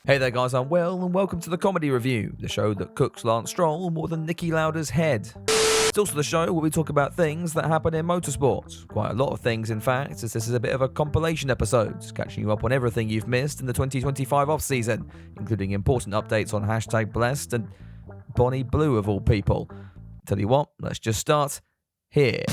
Hey there guys, I'm Will and welcome to the Comedy Review, the show that cooks Lance Stroll more than Niki Lauda's head. It's also the show where we talk about things that happen in motorsport. Quite a lot of things in fact, as this is a bit of a compilation episode, catching you up on everything you've missed in the 2025 off-season, including important updates on #blessed and Bonnie Blue of all people. Tell you what, let's just start here.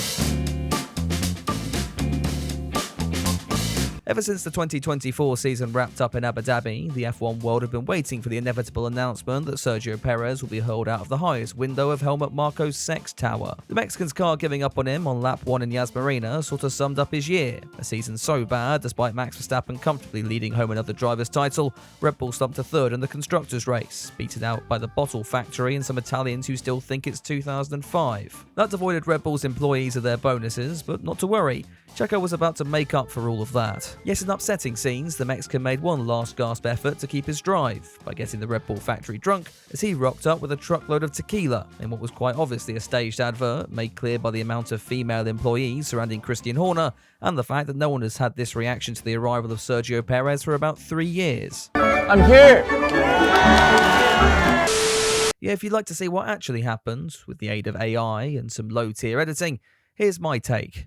Ever since the 2024 season wrapped up in Abu Dhabi, the F1 world have been waiting for the inevitable announcement that Sergio Perez will be hurled out of the highest window of Helmut Marko's sex tower. The Mexican's car giving up on him on lap 1 in Yas Marina sort of summed up his year. A season so bad, despite Max Verstappen comfortably leading home another driver's title, Red Bull slumped to third in the constructors' race, beaten out by the Bottle Factory and some Italians who still think it's 2005. That avoided Red Bull's employees of their bonuses, but not to worry. Checo was about to make up for all of that. Yet in upsetting scenes, the Mexican made one last gasp effort to keep his drive by getting the Red Bull factory drunk as he rocked up with a truckload of tequila in what was quite obviously a staged advert made clear by the amount of female employees surrounding Christian Horner and the fact that no one has had this reaction to the arrival of Sergio Perez for about 3 years. I'm here! Yeah, if you'd like to see what actually happened with the aid of AI and some low-tier editing, here's my take.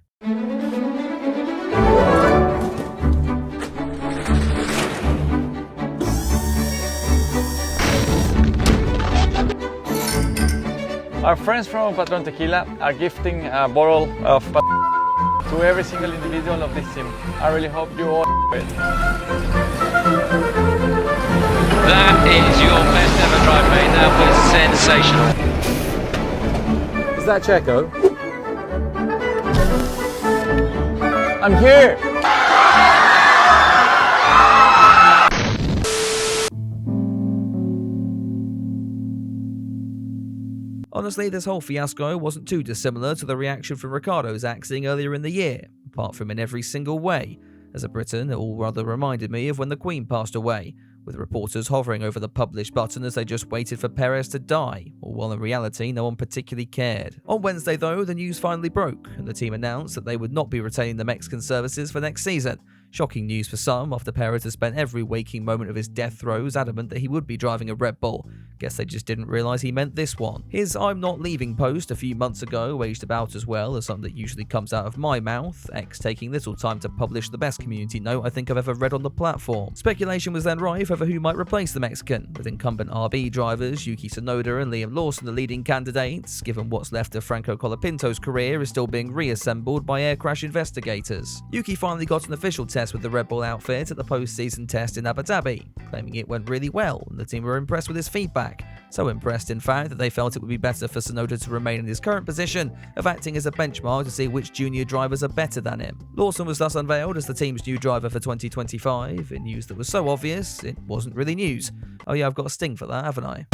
Our friends from Patron Tequila are gifting a bottle of to every single individual of this team. I really hope you all it. That is your best ever drive, mate. That was sensational. Is that Checo? I'm here! Honestly, this whole fiasco wasn't too dissimilar to the reaction from Ricciardo's axing earlier in the year, apart from in every single way. As a Briton, it all rather reminded me of when the Queen passed away, with reporters hovering over the publish button as they just waited for Perez to die, or while in reality no one particularly cared. On Wednesday though, the news finally broke, and the team announced that they would not be retaining the Mexican services for next season. Shocking news for some, after Perez has spent every waking moment of his death throes adamant that he would be driving a Red Bull. Guess they just didn't realise he meant this one. His "I'm not leaving" post a few months ago aged about as well as something that usually comes out of my mouth, X taking little time to publish the best community note I think I've ever read on the platform. Speculation was then rife over who might replace the Mexican, with incumbent RB drivers Yuki Tsunoda and Liam Lawson the leading candidates, given what's left of Franco Colapinto's career is still being reassembled by air crash investigators. Yuki finally got an official test with the Red Bull outfit at the post-season test in Abu Dhabi, claiming it went really well and the team were impressed with his feedback. So impressed, in fact, that they felt it would be better for Tsunoda to remain in his current position of acting as a benchmark to see which junior drivers are better than him. Lawson was thus unveiled as the team's new driver for 2025, in news that was so obvious, it wasn't really news. Oh yeah, I've got a sting for that, haven't I?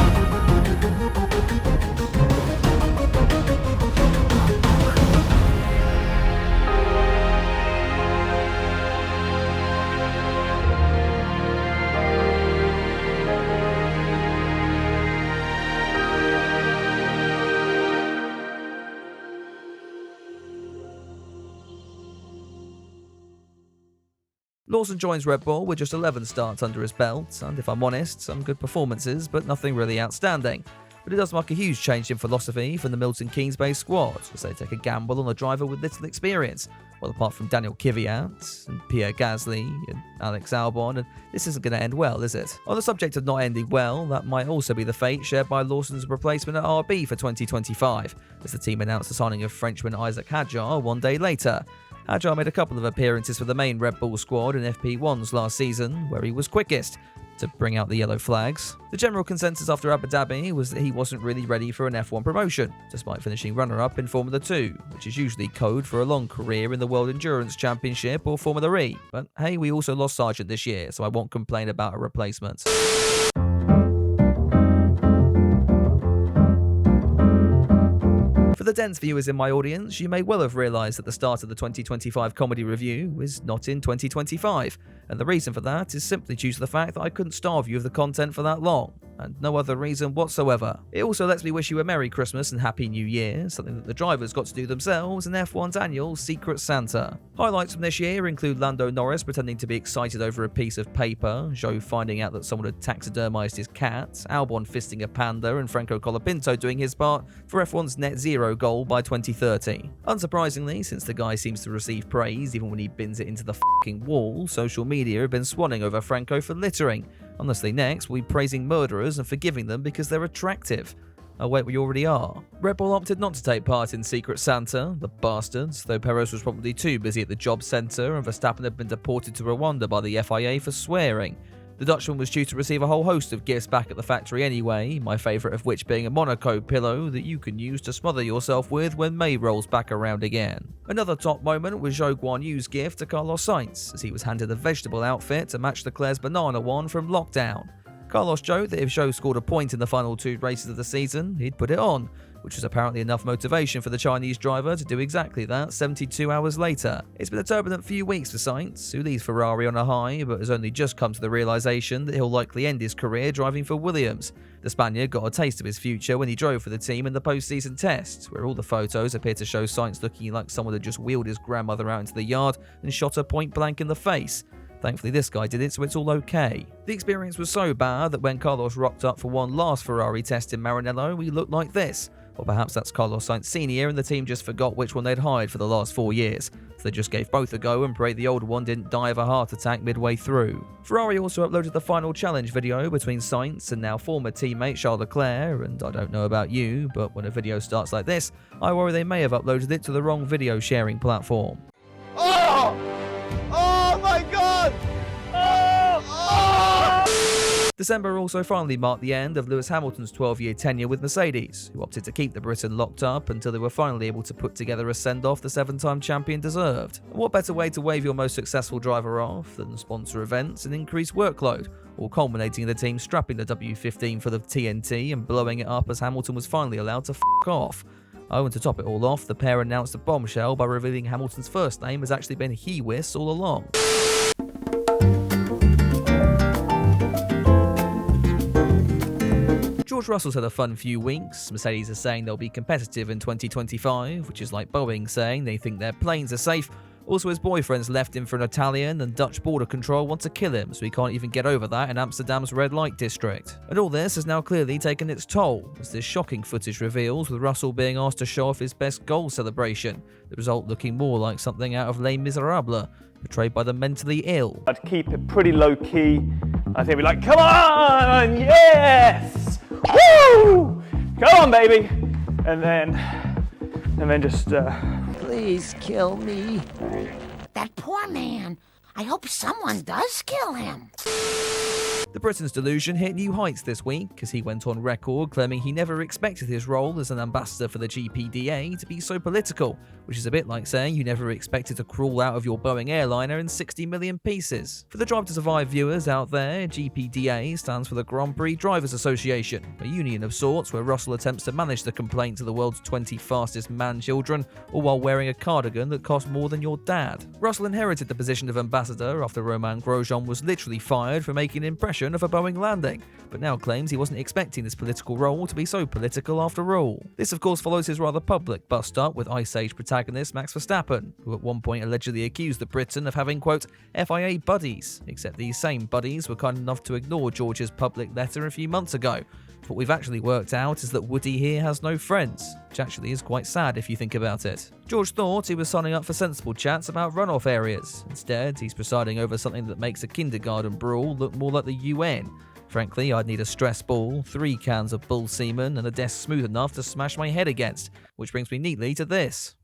Lawson joins Red Bull with just 11 starts under his belt, and if I'm honest, some good performances, but nothing really outstanding. But it does mark a huge change in philosophy from the Milton Keynes-based squad, as they take a gamble on a driver with little experience. Well, apart from Daniel Kvyat, and Pierre Gasly, and Alex Albon, and this isn't going to end well, is it? On the subject of not ending well, that might also be the fate shared by Lawson's replacement at RB for 2025, as the team announced the signing of Frenchman Isaac Hadjar one day later. Hadjar made a couple of appearances for the main Red Bull squad in FP1s last season, where he was quickest to bring out the yellow flags. The general consensus after Abu Dhabi was that he wasn't really ready for an F1 promotion, despite finishing runner-up in Formula 2, which is usually code for a long career in the World Endurance Championship or Formula E. But hey, we also lost Sargent this year, so I won't complain about a replacement. For the dense viewers in my audience, you may well have realised that the start of the 2025 comedy review is not in 2025, and the reason for that is simply due to the fact that I couldn't starve you of the content for that long, and no other reason whatsoever. It also lets me wish you a Merry Christmas and Happy New Year, something that the drivers got to do themselves in F1's annual Secret Santa. Highlights from this year include Lando Norris pretending to be excited over a piece of paper, Zhou finding out that someone had taxidermised his cat, Albon fisting a panda, and Franco Colapinto doing his part for F1's net zero goal by 2030. Unsurprisingly, since the guy seems to receive praise even when he bins it into the f***ing wall, social media have been swanning over Franco for littering. Honestly, next we'll be praising murderers and forgiving them because they're attractive. Oh wait, we already are. Red Bull opted not to take part in Secret Santa, the bastards, though Perez was probably too busy at the job centre and Verstappen had been deported to Rwanda by the FIA for swearing. The Dutchman was due to receive a whole host of gifts back at the factory anyway, my favourite of which being a Monaco pillow that you can use to smother yourself with when May rolls back around again. Another top moment was Zhou Guanyu's gift to Carlos Sainz, as he was handed a vegetable outfit to match Leclerc's banana one from lockdown. Carlos joked that if Zhou scored a point in the final 2 races of the season, he'd put it on, which was apparently enough motivation for the Chinese driver to do exactly that 72 hours later. It's been a turbulent few weeks for Sainz, who leaves Ferrari on a high, but has only just come to the realisation that he'll likely end his career driving for Williams. The Spaniard got a taste of his future when he drove for the team in the post-season test, where all the photos appear to show Sainz looking like someone had just wheeled his grandmother out into the yard and shot her point blank in the face. Thankfully this guy did it, so it's all okay. The experience was so bad that when Carlos rocked up for one last Ferrari test in Maranello, he looked like this. Or perhaps that's Carlos Sainz Sr. and the team just forgot which one they'd hired for the last 4 years. So they just gave both a go and prayed the older one didn't die of a heart attack midway through. Ferrari also uploaded the final challenge video between Sainz and now former teammate Charles Leclerc, and I don't know about you, but when a video starts like this, I worry they may have uploaded it to the wrong video sharing platform. Oh! Oh my god! December also finally marked the end of Lewis Hamilton's 12-year tenure with Mercedes, who opted to keep the Briton locked up until they were finally able to put together a send-off the 7-time champion deserved. And what better way to wave your most successful driver off than sponsor events and increase workload, all culminating in the team strapping the W15 full of TNT and blowing it up as Hamilton was finally allowed to f*** off. Oh, and to top it all off, the pair announced a bombshell by revealing Hamilton's first name has actually been Hewis all along. George Russell's had a fun few weeks. Mercedes are saying they'll be competitive in 2025, which is like Boeing saying they think their planes are safe. Also, his boyfriend's left him for an Italian, and Dutch border control want to kill him, so he can't even get over that in Amsterdam's red light district. And all this has now clearly taken its toll, as this shocking footage reveals, with Russell being asked to show off his best goal celebration, the result looking more like something out of Les Miserables, portrayed by the mentally ill. I'd keep it pretty low key. I think we'd be like, come on, yes! Woo! Come on, baby! And then just, Please kill me. That poor man. I hope someone does kill him. The Britain's delusion hit new heights this week as he went on record claiming he never expected his role as an ambassador for the GPDA to be so political, which is a bit like saying you never expected to crawl out of your Boeing airliner in 60 million pieces. For the Drive to Survive viewers out there, GPDA stands for the Grand Prix Drivers Association, a union of sorts where Russell attempts to manage the complaints of the world's 20 fastest man-children, all while wearing a cardigan that cost more than your dad. Russell inherited the position of ambassador after Romain Grosjean was literally fired for making an impression of a Boeing landing, but now claims he wasn't expecting this political role to be so political after all. This of course follows his rather public bust-up with Ice Age protagonist Max Verstappen, who at one point allegedly accused the Briton of having, quote, FIA buddies, except these same buddies were kind enough to ignore George's public letter a few months ago. What we've actually worked out is that Woody here has no friends, which actually is quite sad if you think about it. George thought he was signing up for sensible chats about runoff areas. Instead, he's presiding over something that makes a kindergarten brawl look more like the UN. Frankly, I'd need a stress ball, 3 cans of bull semen, and a desk smooth enough to smash my head against, which brings me neatly to this.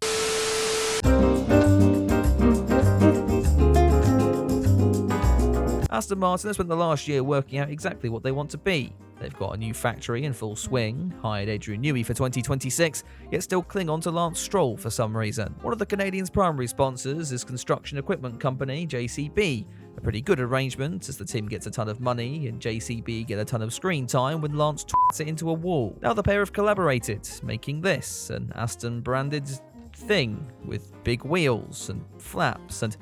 Aston Martin has spent the last year working out exactly what they want to be. They've got a new factory in full swing, hired Adrian Newey for 2026, yet still cling on to Lance Stroll for some reason. One of the Canadians' primary sponsors is construction equipment company JCB, A pretty good arrangement, as the team gets a ton of money and JCB get a ton of screen time when Lance twats it into a wall. Now the pair have collaborated, making this an Aston branded thing with big wheels and flaps, and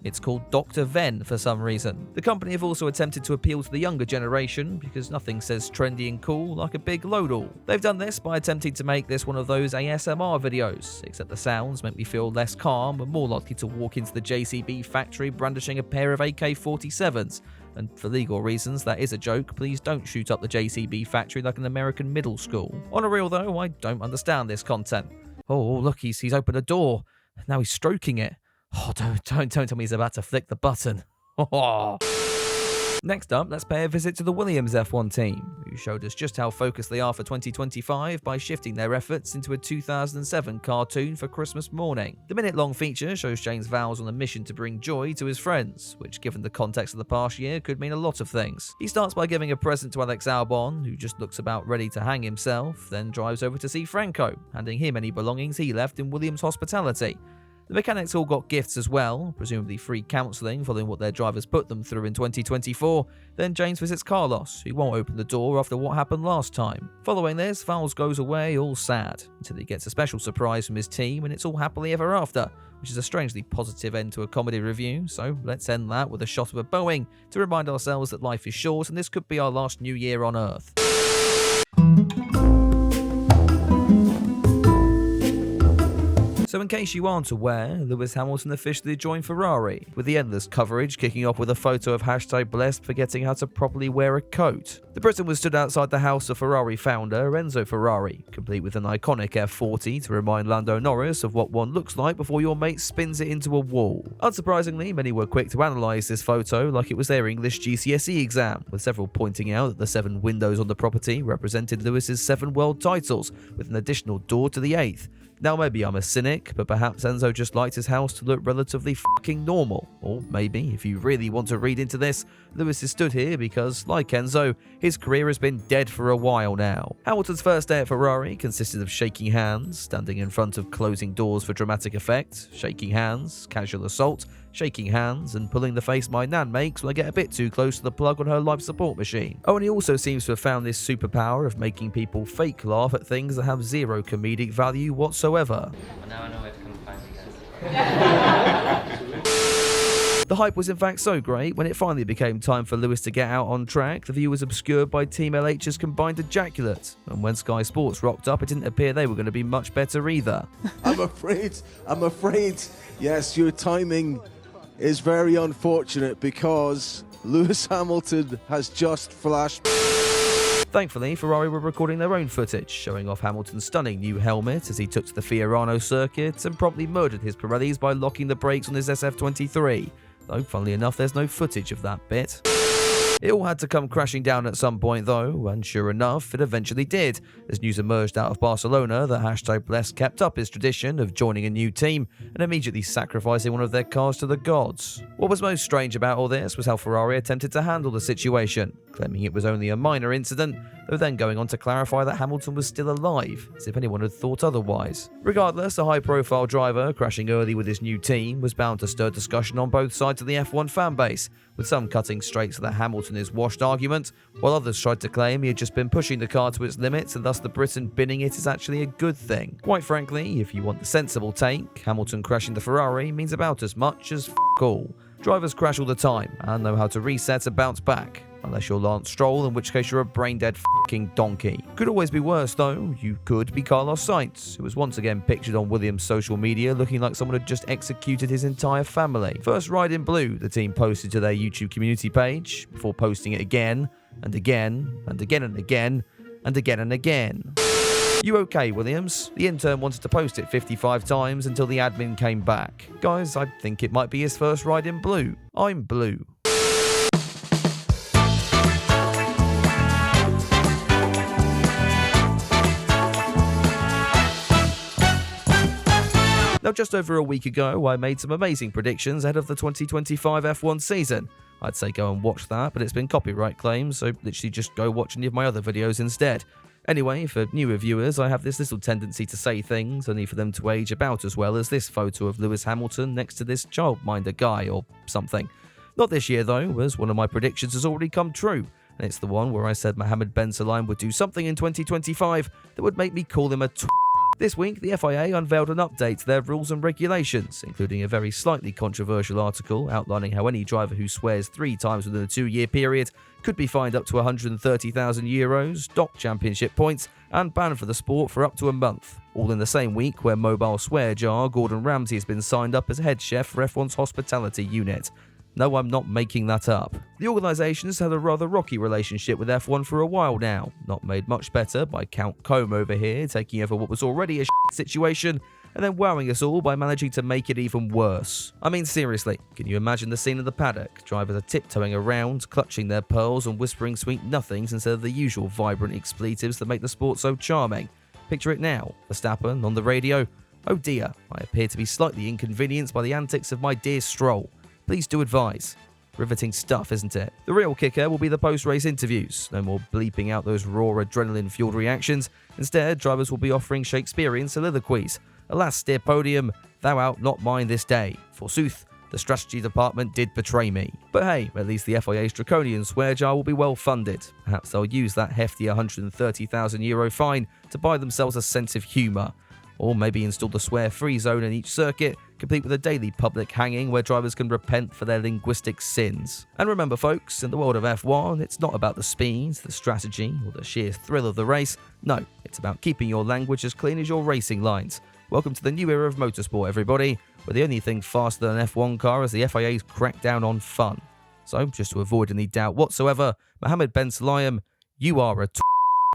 it's called Dr. Ven for some reason. The company have also attempted to appeal to the younger generation because nothing says trendy and cool like a big load-all. They've done this by attempting to make this one of those ASMR videos, except the sounds make me feel less calm and more likely to walk into the JCB factory brandishing a pair of AK-47s. And for legal reasons, that is a joke. Please don't shoot up the JCB factory like an American middle school. On a real though, I don't understand this content. Oh, look, he's opened a door. Now he's stroking it. Oh, don't tell me he's about to flick the button. Next up, let's pay a visit to the Williams F1 team, who showed us just how focused they are for 2025 by shifting their efforts into a 2007 cartoon for Christmas morning. The minute-long feature shows James Vowles on a mission to bring joy to his friends, which given the context of the past year could mean a lot of things. He starts by giving a present to Alex Albon, who just looks about ready to hang himself, then drives over to see Franco, handing him any belongings he left in Williams' hospitality. The mechanics all got gifts as well, presumably free counselling following what their drivers put them through in 2024. Then James visits Carlos, who won't open the door after what happened last time. Following this, Vowles goes away all sad, until he gets a special surprise from his team and it's all happily ever after, which is a strangely positive end to a comedy review, so let's end that with a shot of a Boeing to remind ourselves that life is short and this could be our last new year on Earth. So in case you aren't aware, Lewis Hamilton officially joined Ferrari, with the endless coverage kicking off with a photo of #blessed forgetting how to properly wear a coat. The Briton was stood outside the house of Ferrari founder Enzo Ferrari, complete with an iconic F40 to remind Lando Norris of what one looks like before your mate spins it into a wall. Unsurprisingly, many were quick to analyse this photo like it was their English GCSE exam, with several pointing out that the 7 windows on the property represented Lewis's 7 world titles, with an additional door to the 8th. Now maybe I'm a cynic, but perhaps Enzo just liked his house to look relatively fucking normal. Or maybe, if you really want to read into this, Lewis is stood here because, like Enzo, his career has been dead for a while now. Hamilton's first day at Ferrari consisted of shaking hands, standing in front of closing doors for dramatic effect, shaking hands, casual assault, shaking hands, and pulling the face my nan makes when I get a bit too close to the plug on her life support machine. Oh, and he also seems to have found this superpower of making people fake laugh at things that have zero comedic value whatsoever. Well, now I know where to come find you guys. The hype was in fact so great, when it finally became time for Lewis to get out on track, the view was obscured by Team LH's combined ejaculate, and when Sky Sports rocked up, it didn't appear they were going to be much better either. I'm afraid, yes, your timing is very unfortunate because Lewis Hamilton has just flashed. Thankfully, Ferrari were recording their own footage, showing off Hamilton's stunning new helmet as he took to the Fiorano circuit and promptly murdered his Pirellis by locking the brakes on his SF23. Though, funnily enough, there's no footage of that bit. It all had to come crashing down at some point though, and sure enough, it eventually did, as news emerged out of Barcelona that #blessed kept up his tradition of joining a new team and immediately sacrificing one of their cars to the gods. What was most strange about all this was how Ferrari attempted to handle the situation, claiming it was only a minor incident, though then going on to clarify that Hamilton was still alive, as if anyone had thought otherwise. Regardless, a high-profile driver crashing early with his new team was bound to stir discussion on both sides of the F1 fanbase, with some cutting straight to the Hamilton is washed argument, while others tried to claim he had just been pushing the car to its limits and thus the Briton binning it is actually a good thing. Quite frankly, if you want the sensible take, Hamilton crashing the Ferrari means about as much as all. Drivers crash all the time and know how to reset and bounce back. Unless you're Lance Stroll, in which case you're a brain-dead f***ing donkey. Could always be worse though. You could be Carlos Sainz, who was once again pictured on Williams' social media looking like someone had just executed his entire family. First ride in blue, the team posted to their YouTube community page, before posting it again, and again, and again and again, and again and again. You okay, Williams? The intern wanted to post it 55 times until the admin came back. Guys, I think it might be his first ride in blue. I'm blue. Now, just over a week ago, I made some amazing predictions ahead of the 2025 F1 season. I'd say go and watch that, but it's been copyright claims, so literally just go watch any of my other videos instead. Anyway, for newer viewers, I have this little tendency to say things, only for them to age about as well as this photo of Lewis Hamilton next to this childminder guy or something. Not this year though, as one of my predictions has already come true, and it's the one where I said Mohammed Ben Sulayem would do something in 2025 that would make me call him a This week, the FIA unveiled an update to their rules and regulations, including a very slightly controversial article outlining how any driver who swears 3 times within a 2-year period could be fined up to €130,000, docked championship points, and banned for the sport for up to a month. All in the same week where mobile swear jar Gordon Ramsay has been signed up as head chef for F1's hospitality unit. No, I'm not making that up. The organisation has had a rather rocky relationship with F1 for a while now, not made much better by Count Combe over here taking over what was already a situation and then wowing us all by managing to make it even worse. I mean, seriously, can you imagine the scene in the paddock? Drivers are tiptoeing around, clutching their pearls and whispering sweet nothings instead of the usual vibrant expletives that make the sport so charming. Picture it now, Verstappen on the radio. "Oh dear, I appear to be slightly inconvenienced by the antics of my dear Stroll. Please do advise." Riveting stuff, isn't it? The real kicker will be the post-race interviews. No more bleeping out those raw adrenaline-fueled reactions. Instead, drivers will be offering Shakespearean soliloquies. "Alas, dear podium, thou art not mine this day. Forsooth, the strategy department did betray me." But hey, at least the FIA's draconian swear jar will be well funded. Perhaps they'll use that hefty €130,000 fine to buy themselves a sense of humour. Or maybe install the swear-free zone in each circuit, complete with a daily public hanging where drivers can repent for their linguistic sins. And remember folks, in the world of F1, it's not about the speed, the strategy, or the sheer thrill of the race. No, it's about keeping your language as clean as your racing lines. Welcome to the new era of motorsport, everybody, where the only thing faster than an F1 car is the FIA's crackdown on fun. So, just to avoid any doubt whatsoever, Mohammed Ben Sulayem, you are a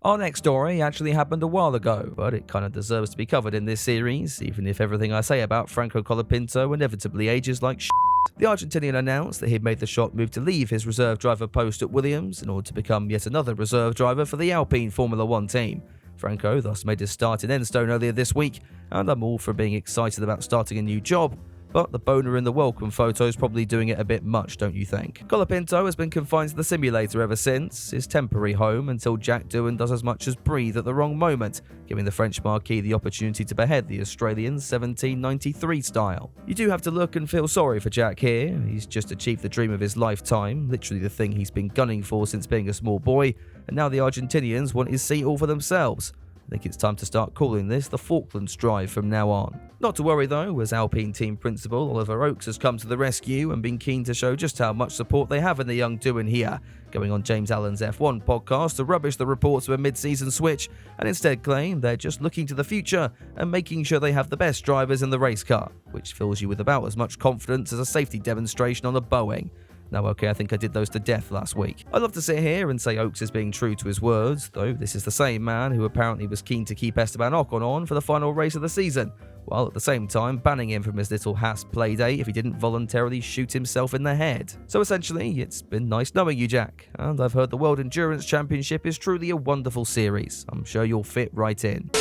Our next story actually happened a while ago, but it kind of deserves to be covered in this series, even if everything I say about Franco Colapinto inevitably ages like shit. The Argentinian announced that he'd made the shock move to leave his reserve driver post at Williams in order to become yet another reserve driver for the Alpine Formula 1 team. Franco thus made his start in Aston earlier this week, and I'm all for being excited about starting a new job. But the boner in the welcome photo is probably doing it a bit much, don't you think? Colapinto has been confined to the simulator ever since, his temporary home, until Jack Doohan does as much as breathe at the wrong moment, giving the French marquis the opportunity to behead the Australian 1793 style. You do have to look and feel sorry for Jack here. He's just achieved the dream of his lifetime, literally the thing he's been gunning for since being a small boy, and now the Argentinians want his seat all for themselves. I think it's time to start calling this the Falklands Drive from now on. Not to worry though, as Alpine team principal Oliver Oakes has come to the rescue and been keen to show just how much support they have in the young Doohan here, going on James Allen's F1 podcast to rubbish the reports of a mid-season switch and instead claim they're just looking to the future and making sure they have the best drivers in the race car, which fills you with about as much confidence as a safety demonstration on a Boeing. No, okay, I think I did those to death last week. I'd love to sit here and say Oakes is being true to his words, though this is the same man who apparently was keen to keep Esteban Ocon on for the final race of the season, while at the same time banning him from his little Haas playdate if he didn't voluntarily shoot himself in the head. So essentially, it's been nice knowing you, Jack, and I've heard the World Endurance Championship is truly a wonderful series. I'm sure you'll fit right in.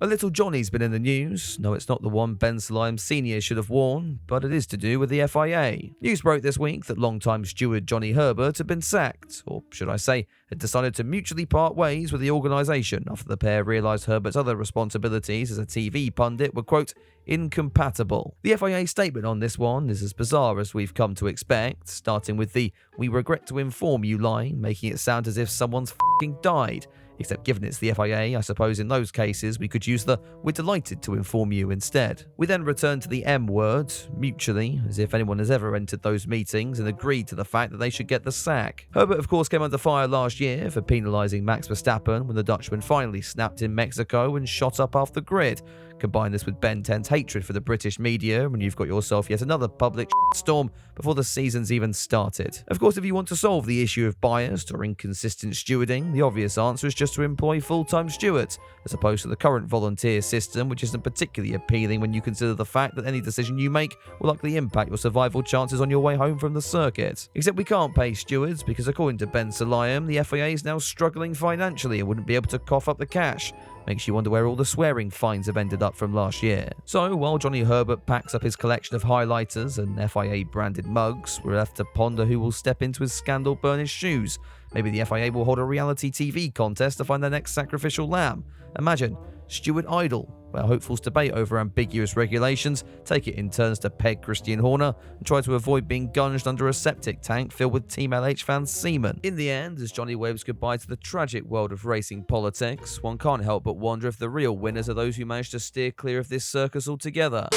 A little Johnny's been in the news. No, it's not the one Ben Sulayem Sr. should have worn, but it is to do with the FIA. News broke this week that longtime steward Johnny Herbert had been sacked, or should I say, had decided to mutually part ways with the organisation after the pair realised Herbert's other responsibilities as a TV pundit were, quote, incompatible. The FIA statement on this one is as bizarre as we've come to expect, starting with the "we regret to inform you" line, making it sound as if someone's f***ing died. Except given it's the FIA, I suppose in those cases we could use the "we're delighted to inform you" instead. We then return to the M word, mutually, as if anyone has ever entered those meetings and agreed to the fact that they should get the sack. Herbert of course came under fire last year for penalising Max Verstappen when the Dutchman finally snapped in Mexico and shot up off the grid. Combine this with Ben 10's hatred for the British media and you've got yourself yet another public storm before the season's even started. Of course, if you want to solve the issue of biased or inconsistent stewarding, the obvious answer is just to employ full-time stewards, as opposed to the current volunteer system, which isn't particularly appealing when you consider the fact that any decision you make will likely impact your survival chances on your way home from the circuit. Except we can't pay stewards because according to Ben Sulayem, the FIA is now struggling financially and wouldn't be able to cough up the cash. Makes you wonder where all the swearing fines have ended up from last year. So, while Johnny Herbert packs up his collection of highlighters and FIA-branded mugs, we're left to ponder who will step into his scandal-burnished shoes. Maybe the FIA will hold a reality TV contest to find their next sacrificial lamb. Imagine, Steward Idol, where hopefuls debate over ambiguous regulations, take it in turns to peg Christian Horner, and try to avoid being gunged under a septic tank filled with Team LH fans' semen. In the end, as Johnny waves goodbye to the tragic world of racing politics, one can't help but wonder if the real winners are those who manage to steer clear of this circus altogether.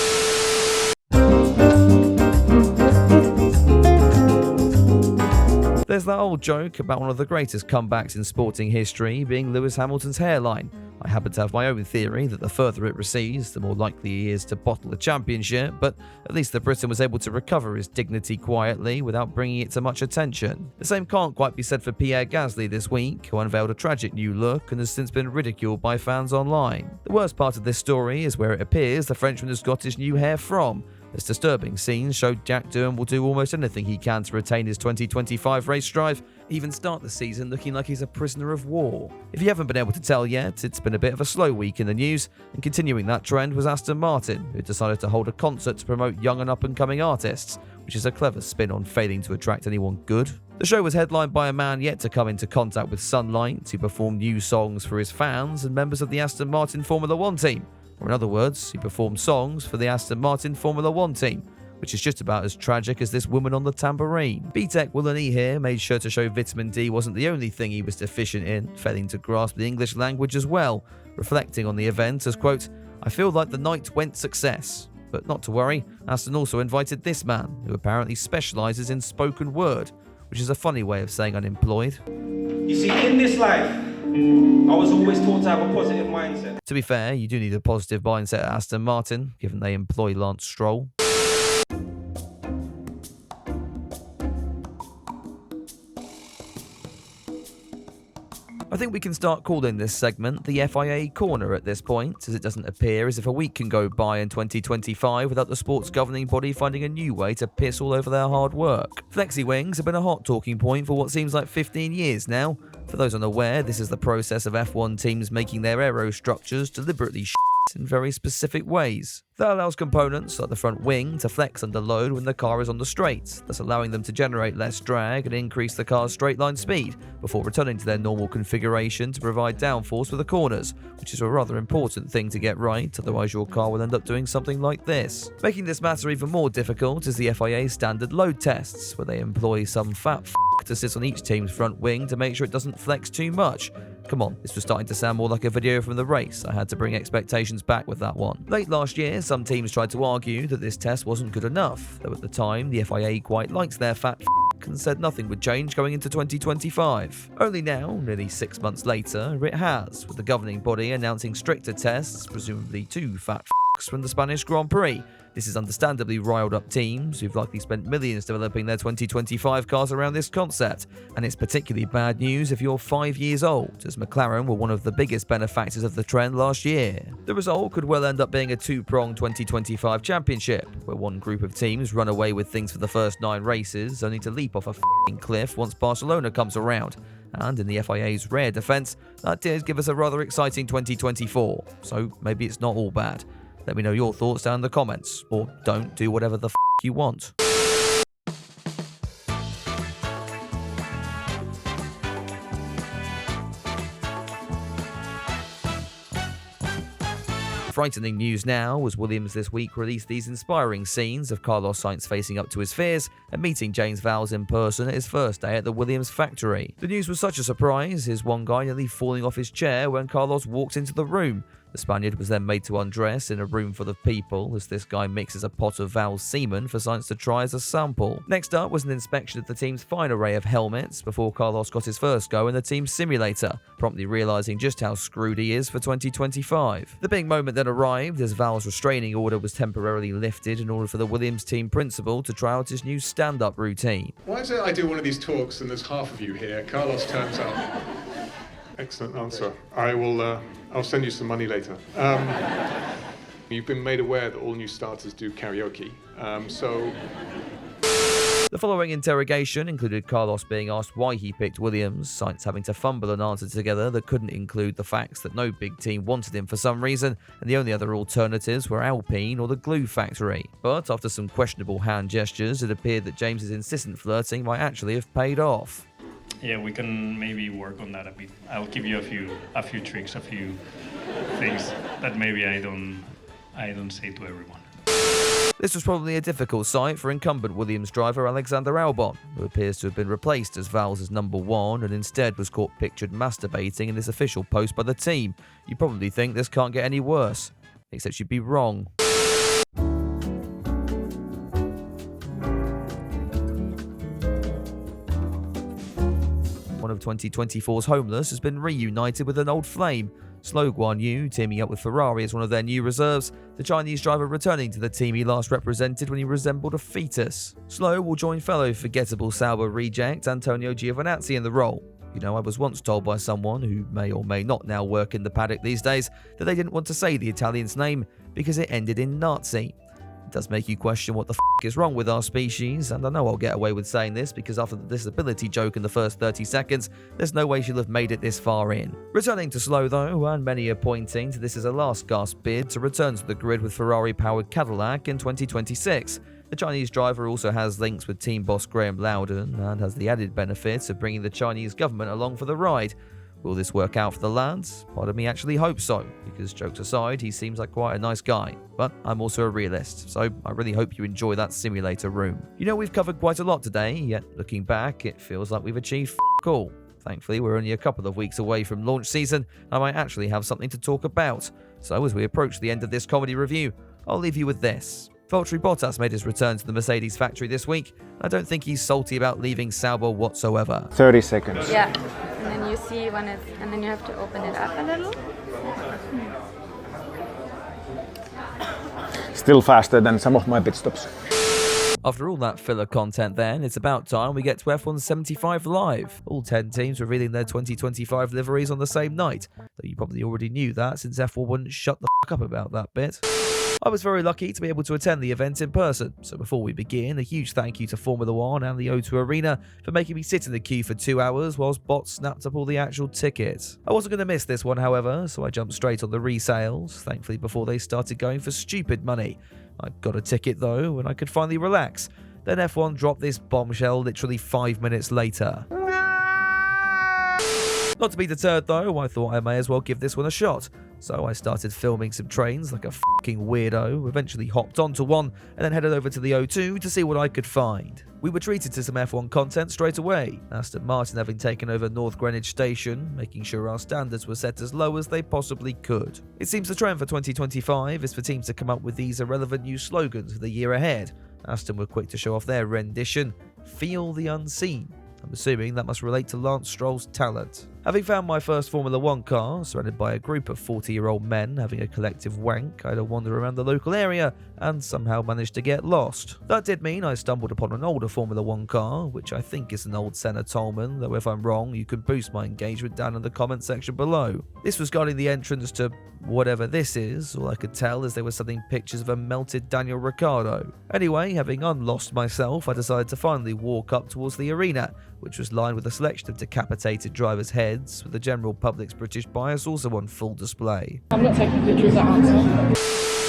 There's that old joke about one of the greatest comebacks in sporting history being Lewis Hamilton's hairline. I happen to have my own theory that the further it recedes, the more likely he is to bottle the championship, but at least the Briton was able to recover his dignity quietly without bringing it to much attention. The same can't quite be said for Pierre Gasly this week, who unveiled a tragic new look and has since been ridiculed by fans online. The worst part of this story is where it appears the Frenchman has got his new hair from. This disturbing scene showed Jack Doohan will do almost anything he can to retain his 2025 race drive, even start the season looking like he's a prisoner of war. If you haven't been able to tell yet, it's been a bit of a slow week in the news, and continuing that trend was Aston Martin, who decided to hold a concert to promote young and up-and-coming artists, which is a clever spin on failing to attract anyone good. The show was headlined by a man yet to come into contact with sunlight, who performed new songs for his fans and members of the Aston Martin Formula One team. Or in other words, he performed songs for the Aston Martin Formula One team, which is just about as tragic as this woman on the tambourine. BTEC Willany here made sure to show vitamin D wasn't the only thing he was deficient in, failing to grasp the English language as well, reflecting on the event as, quote, "I feel like the night went success." But not to worry, Aston also invited this man, who apparently specialises in spoken word, which is a funny way of saying unemployed. You see, in this life, I was always taught to have a positive mindset. To be fair, you do need a positive mindset at Aston Martin, given they employ Lance Stroll. I think we can start calling this segment the FIA Corner at this point, as it doesn't appear as if a week can go by in 2025 without the sport's governing body finding a new way to piss all over their hard work. Flexi wings have been a hot talking point for what seems like 15 years now. For those unaware, this is the process of F1 teams making their aero structures deliberately in very specific ways. That allows components like the front wing to flex under load when the car is on the straight, thus allowing them to generate less drag and increase the car's straight line speed before returning to their normal configuration to provide downforce for the corners, which is a rather important thing to get right, otherwise your car will end up doing something like this. Making this matter even more difficult is the FIA standard load tests, where they employ some fat to sit on each team's front wing to make sure it doesn't flex too much. Come on, this was starting to sound more like a video from the race. I had to bring expectations back with that one. Late last year, some teams tried to argue that this test wasn't good enough, though at the time, the FIA quite likes their fat and said nothing would change going into 2025. Only now, nearly 6 months later, it has, with the governing body announcing stricter tests, presumably 2 fat from the Spanish Grand Prix. This has understandably riled up teams who've likely spent millions developing their 2025 cars around this concept, and it's particularly bad news if you're 5 years old, as McLaren were one of the biggest benefactors of the trend last year. The result could well end up being a two-pronged 2025 championship, where one group of teams run away with things for the first 9 races, only to leap off a cliff once Barcelona comes around. And in the FIA's rare defence, that did give us a rather exciting 2024, so maybe it's not all bad. Let me know your thoughts down in the comments, or don't, do whatever the you want. Frightening news now, as Williams this week released these inspiring scenes of Carlos Sainz facing up to his fears and meeting James Vowles in person at his first day at the Williams factory. The news was such a surprise, his one guy nearly falling off his chair when Carlos walked into the room. The Spaniard was then made to undress in a room full of people as this guy mixes a pot of Vowles semen for Sainz to try as a sample. Next up was an inspection of the team's fine array of helmets before Carlos got his first go in the team simulator, promptly realising just how screwed he is for 2025. The big moment then arrived as Vowles' restraining order was temporarily lifted in order for the Williams team principal to try out his new stand-up routine. Why is it I do one of these talks and there's half of you here? Carlos turns up. Excellent answer. I'll send you some money later. You've been made aware that all new starters do karaoke, so... The following interrogation included Carlos being asked why he picked Williams, Sainz having to fumble an answer together that couldn't include the facts that no big team wanted him for some reason, and the only other alternatives were Alpine or the glue factory. But after some questionable hand gestures, it appeared that James's insistent flirting might actually have paid off. Yeah, we can maybe work on that a bit. I'll give you a few tricks, a few things that maybe I don't say to everyone. This was probably a difficult sight for incumbent Williams driver Alexander Albon, who appears to have been replaced as Val's number one and instead was caught pictured masturbating in this official post by the team. You probably think this can't get any worse, except you'd be wrong. One of 2024's homeless has been reunited with an old flame. Slow Guan Yu teaming up with Ferrari as one of their new reserves, the Chinese driver returning to the team he last represented when he resembled a fetus. Slow will join fellow forgettable Sauber reject Antonio Giovinazzi in the role. You know, I was once told by someone, who may or may not now work in the paddock these days, that they didn't want to say the Italian's name because it ended in Nazi. It does make you question what the is wrong with our species, and I know I'll get away with saying this because after the disability joke in the first 30 seconds, there's no way she'll have made it this far in. Returning to Slow though, and many are pointing to this as a last gasp bid to return to the grid with Ferrari-powered Cadillac in 2026. The Chinese driver also has links with team boss Graham Loudon and has the added benefit of bringing the Chinese government along for the ride. Will this work out for the lads? Part of me actually hopes so, because jokes aside, he seems like quite a nice guy. But I'm also a realist, so I really hope you enjoy that simulator room. You know, we've covered quite a lot today, yet looking back, it feels like we've achieved all. Thankfully, we're only a couple of weeks away from launch season, and I might actually have something to talk about. So as we approach the end of this comedy review, I'll leave you with this. Valtteri Bottas made his return to the Mercedes factory this week. I don't think he's salty about leaving Sauber whatsoever. 30 seconds. Yeah, and then you see when it's, and then you have to open it up a little. Still faster than some of my pit stops. After all that filler content then, it's about time we get to F1 75 Live. All 10 teams revealing their 2025 liveries on the same night, though you probably already knew that since F1 wouldn't shut the f*** up about that bit. I was very lucky to be able to attend the event in person, so before we begin, a huge thank you to Formula One and the O2 Arena for making me sit in the queue for 2 hours whilst bots snapped up all the actual tickets. I wasn't going to miss this one, however, so I jumped straight on the resales, thankfully before they started going for stupid money. I got a ticket though, and I could finally relax. Then F1 dropped this bombshell literally 5 minutes later. Not to be deterred though, I thought I may as well give this one a shot. So I started filming some trains like a fucking weirdo, eventually hopped onto one, and then headed over to the O2 to see what I could find. We were treated to some F1 content straight away, Aston Martin having taken over North Greenwich Station, making sure our standards were set as low as they possibly could. It seems the trend for 2025 is for teams to come up with these irrelevant new slogans for the year ahead. Aston were quick to show off their rendition, "Feel the Unseen." I'm assuming that must relate to Lance Stroll's talent. Having found my first Formula One car, surrounded by a group of 40-year-old men having a collective wank, I had a wander around the local area and somehow managed to get lost. That did mean I stumbled upon an older Formula One car, which I think is an old Senna Tolman, though if I'm wrong, you can boost my engagement down in the comment section below. This was guarding the entrance to whatever this is. All I could tell is they were sending pictures of a melted Daniel Ricciardo. Anyway, having unlost myself, I decided to finally walk up towards the arena, which was lined with a selection of decapitated drivers' heads, with the general public's British bias also on full display. I'm not taking pictures at answer.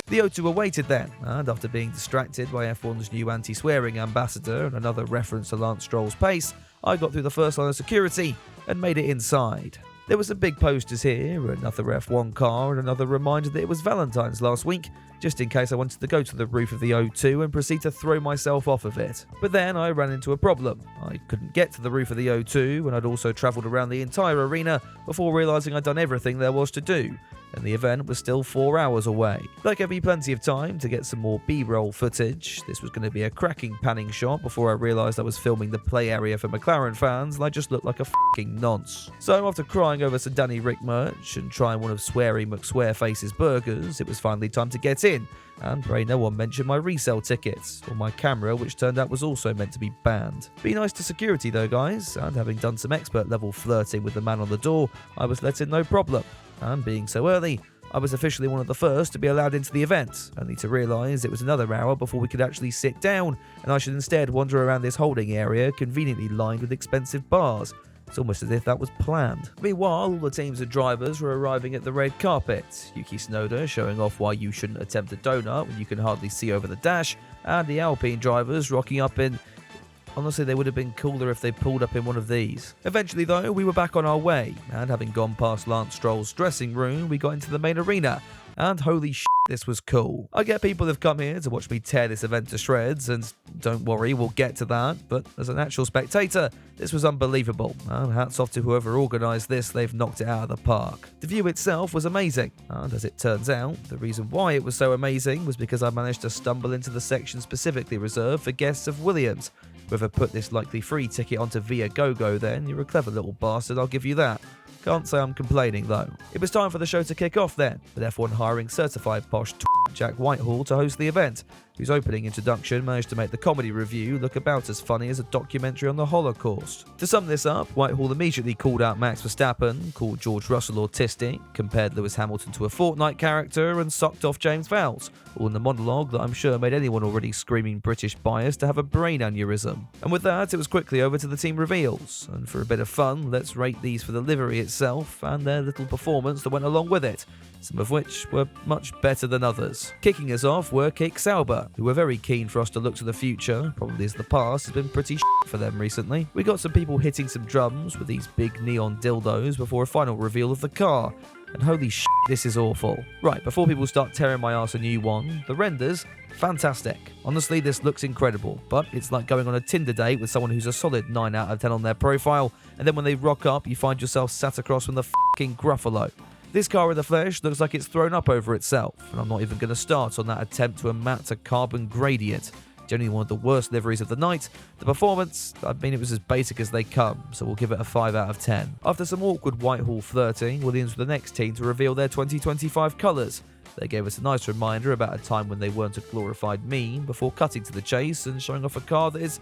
The O2 awaited then, and after being distracted by F1's new anti-swearing ambassador and another reference to Lance Stroll's pace, I got through the first line of security and made it inside. There were some big posters here, another F1 car, and another reminder that it was Valentine's last week, just in case I wanted to go to the roof of the O2 and proceed to throw myself off of it. But then I ran into a problem. I couldn't get to the roof of the O2, and I'd also travelled around the entire arena before realising I'd done everything there was to do, and the event was still 4 hours away. That gave me plenty of time to get some more B-roll footage. This was going to be a cracking panning shot before I realised I was filming the play area for McLaren fans and I just looked like a f***ing nonce. So after crying over some Danny Rick merch and trying one of Sweary McSwearface's burgers, it was finally time to get in, and pray no one mentioned my resale tickets, or my camera, which turned out was also meant to be banned. Be nice to security though, guys, and having done some expert level flirting with the man on the door, I was let in no problem. And being so early, I was officially one of the first to be allowed into the event, only to realise it was another hour before we could actually sit down, and I should instead wander around this holding area conveniently lined with expensive bars. It's almost as if that was planned. Meanwhile, all the teams of drivers were arriving at the red carpet, Yuki Tsunoda showing off why you shouldn't attempt a donut when you can hardly see over the dash, and the Alpine drivers rocking up in... Honestly, they would have been cooler if they pulled up in one of these. Eventually though, we were back on our way, and having gone past Lance Stroll's dressing room, we got into the main arena, and holy shit, this was cool. I get people have come here to watch me tear this event to shreds, and don't worry, we'll get to that, but as an actual spectator, this was unbelievable, and hats off to whoever organised this, they've knocked it out of the park. The view itself was amazing, and as it turns out, the reason why it was so amazing was because I managed to stumble into the section specifically reserved for guests of Williams. Whoever put this likely free ticket onto Viagogo then, you're a clever little bastard, I'll give you that. Can't say I'm complaining though. It was time for the show to kick off then, with F1 hiring certified posh Jack Whitehall to host the event, whose opening introduction managed to make the comedy review look about as funny as a documentary on the Holocaust. To sum this up, Whitehall immediately called out Max Verstappen, called George Russell autistic, compared Lewis Hamilton to a Fortnite character, and sucked off James Vowles, all in the monologue that I'm sure made anyone already screaming British bias to have a brain aneurysm. And with that, it was quickly over to the team reveals, and for a bit of fun, let's rate these for the livery itself and their little performance that went along with it, some of which were much better than others. Kicking us off were Kick Sauber, who were very keen for us to look to the future, probably as the past has been pretty for them recently. We got some people hitting some drums with these big neon dildos before a final reveal of the car, and holy shit, this is awful. Right, before people start tearing my ass a new one, the renders, fantastic. Honestly, this looks incredible, but it's like going on a Tinder date with someone who's a solid 9 out of 10 on their profile, and then when they rock up, you find yourself sat across from the fucking Gruffalo. This car in the flesh looks like it's thrown up over itself, and I'm not even going to start on that attempt to matte a carbon gradient. Generally one of the worst liveries of the night. The performance, I mean, it was as basic as they come, so we'll give it a 5 out of 10. After some awkward Whitehall flirting, Williams were the next team to reveal their 2025 colours. They gave us a nice reminder about a time when they weren't a glorified meme, before cutting to the chase and showing off a car that is,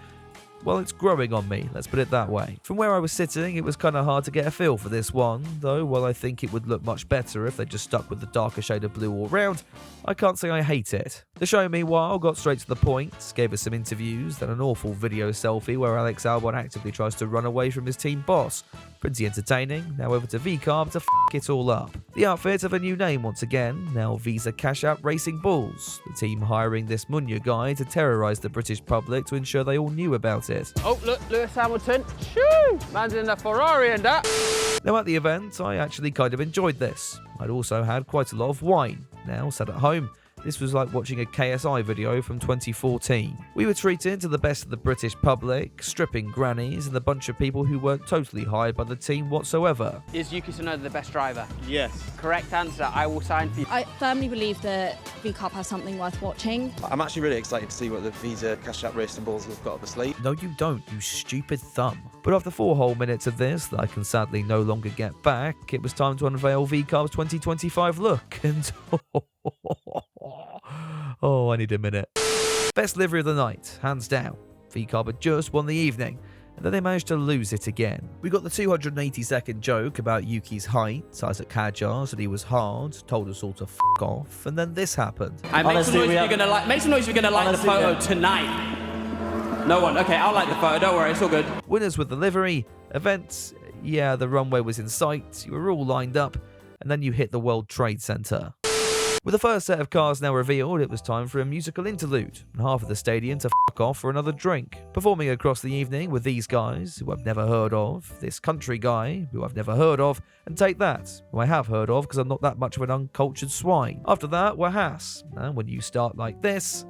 well, it's growing on me, let's put it that way. From where I was sitting, it was kind of hard to get a feel for this one, though while I think it would look much better if they just stuck with the darker shade of blue all round, I can't say I hate it. The show, meanwhile, got straight to the point, gave us some interviews, then an awful video selfie where Alex Albon actively tries to run away from his team boss. Pretty entertaining. Now over to VCarb to f*** it all up. The outfit of a new name once again, now Visa Cash App Racing Bulls. The team hiring this Munya guy to terrorise the British public to ensure they all knew about it. Oh, look, Lewis Hamilton. Shoo! Man's in a Ferrari and that. Now at the event, I actually kind of enjoyed this. I'd also had quite a lot of wine. Now, sat at home, this was like watching a KSI video from 2014. We were treated to the best of the British public, stripping grannies, and a bunch of people who weren't totally hired by the team whatsoever. Is Yuki Tsunoda the best driver? Yes. Correct answer. I will sign for you. I firmly believe that VCarb has something worth watching. I'm actually really excited to see what the Visa Cash App Racing Bulls have got up the sleeve. No, you don't, you stupid thumb. But after 4 whole minutes of this that I can sadly no longer get back, it was time to unveil VCarb's 2025 look, and oh, I need a minute. Best livery of the night, hands down. VCarb had just won the evening, and then they managed to lose it again. We got the 280-second joke about Yuki's height. Isaac Hadjar said he was hard, told us all to f*** off, and then this happened. And make some noise if you're gonna like the photo tonight. No one. Okay, I'll like the photo. Don't worry, it's all good. Winners with the livery. Events, yeah, the runway was in sight. You were all lined up, and then you hit the World Trade Center. With the first set of cars now revealed, it was time for a musical interlude, and half of the stadium to f*** off for another drink. Performing across the evening with these guys, who I've never heard of, this country guy, who I've never heard of, and Take That, who I have heard of because I'm not that much of an uncultured swine. After that were Haas, and when you start like this,